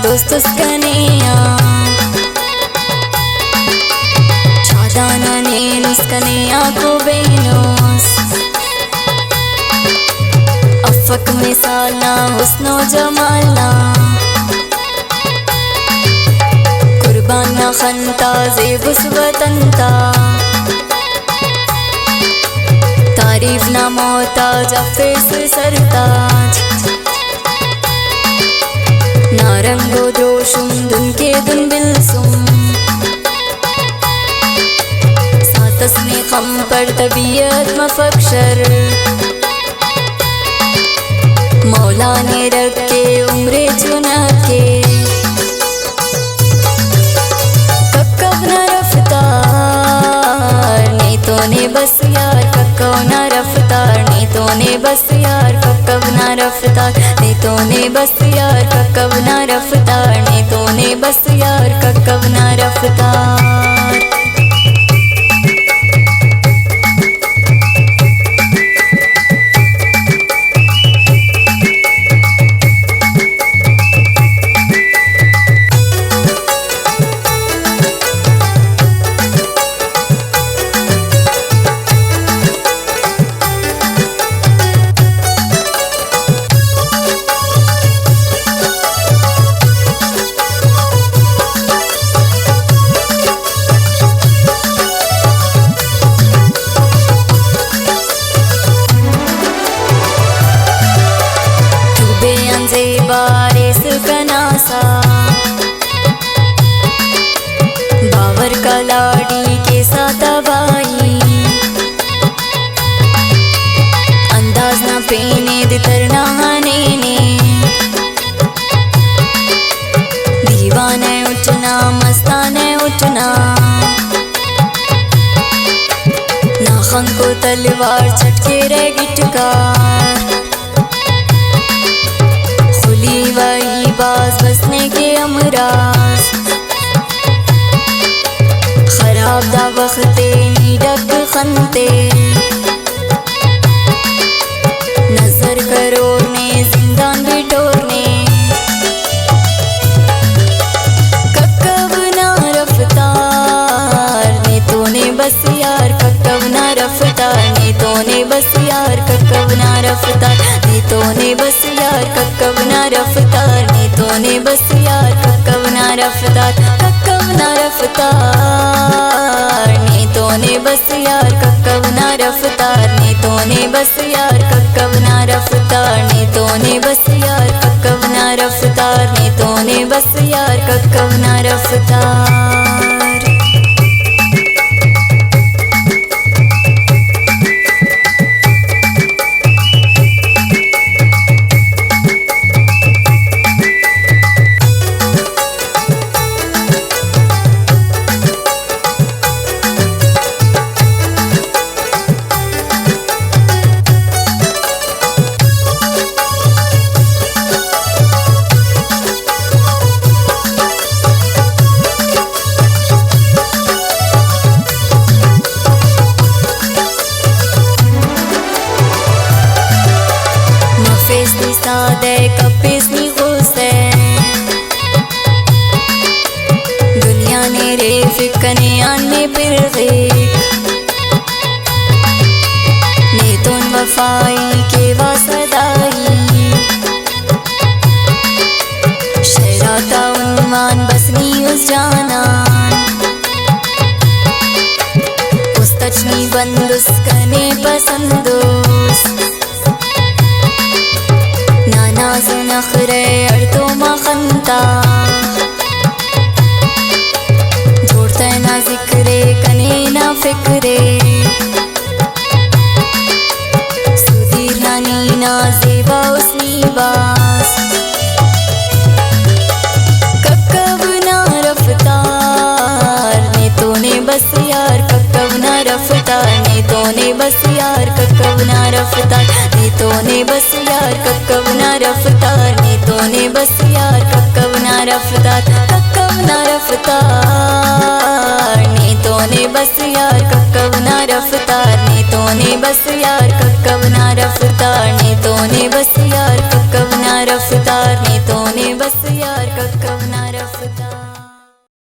دوستس کنیا چادانا نینس کنیا کو بینوس افق مثالنا حسن و جمالنا قرباننا خنتا زیبس وطنتا تعریف نہ محتاج افیس سرتاج نارنگو دروشم دن کے دن بلسم ساتس نے خم پر طبیعت مفکشر مولا نے رکھے عمر چنا کے ککب نہ رفتار نیتوں نے بس یار ککو نہ رفتار نیتوں نے بس یار ککب نہ رفتار نیتوں نے بس یار ککب نہ رفتار نیتوں نے بس یار ککب نہ رفتار بارش کا ناسا باور کا لاڑی کے ساتھ بائی انداز نہ پینے دتر نہانے نے دیوانے اٹھنا مستانے اٹھنا ناخن کو تلوار چٹکے رہ گٹکار وہی باز بسنے کے امراض خراب دا وقتے نیڈک خنتے نظر کروڑنے زندان بٹورنے ککب نہ رفتار نیتوں نے بس یار ککب نہ رفتار نیتوں نے بس یار ککب نہ رفتار نیتوں نے بس یار ککب نہ رفتار نیتوں نے بس یار ککب نہ رفتار ککب نہ رفتار نیتوں نے بس یار ککب نہ رفتار نیتوں نے بس یار ککب نہ رفتار نیتوں نے بس یار ککب نہ رفتار نیتوں نے بس یار ککب نہ رفتار سادے کپیس نی غصے دنیا نے رے فکنے آنے پر غیق نیتون وفائی کے واسدائی شہراتا عنوان بسنی اس جانان اس تچنی بند اس کنے پسندوس ناز نخرے اڑتو مخنتا جوڑتے نہ ذکرے کنے نہ فکرے سدیر نانی نا زیبا اسنی باس ککب نہ رفتار نیتوں نے بس یار ککب نہ رفتار نیتوں نے بس یار ککب نہ رفتار نیتوں نے بس یار ککب نہ رفتار نیتوں نے بس یار ککب نہ رفتار ککب نہ رفتار نیتوں نے بس یار ککب نہ رفتار نیتوں نے بس یار ککب نہ رفتار نیتوں نے بس یار ککب نہ رفتار نیتوں نے بس یار ککب رفتار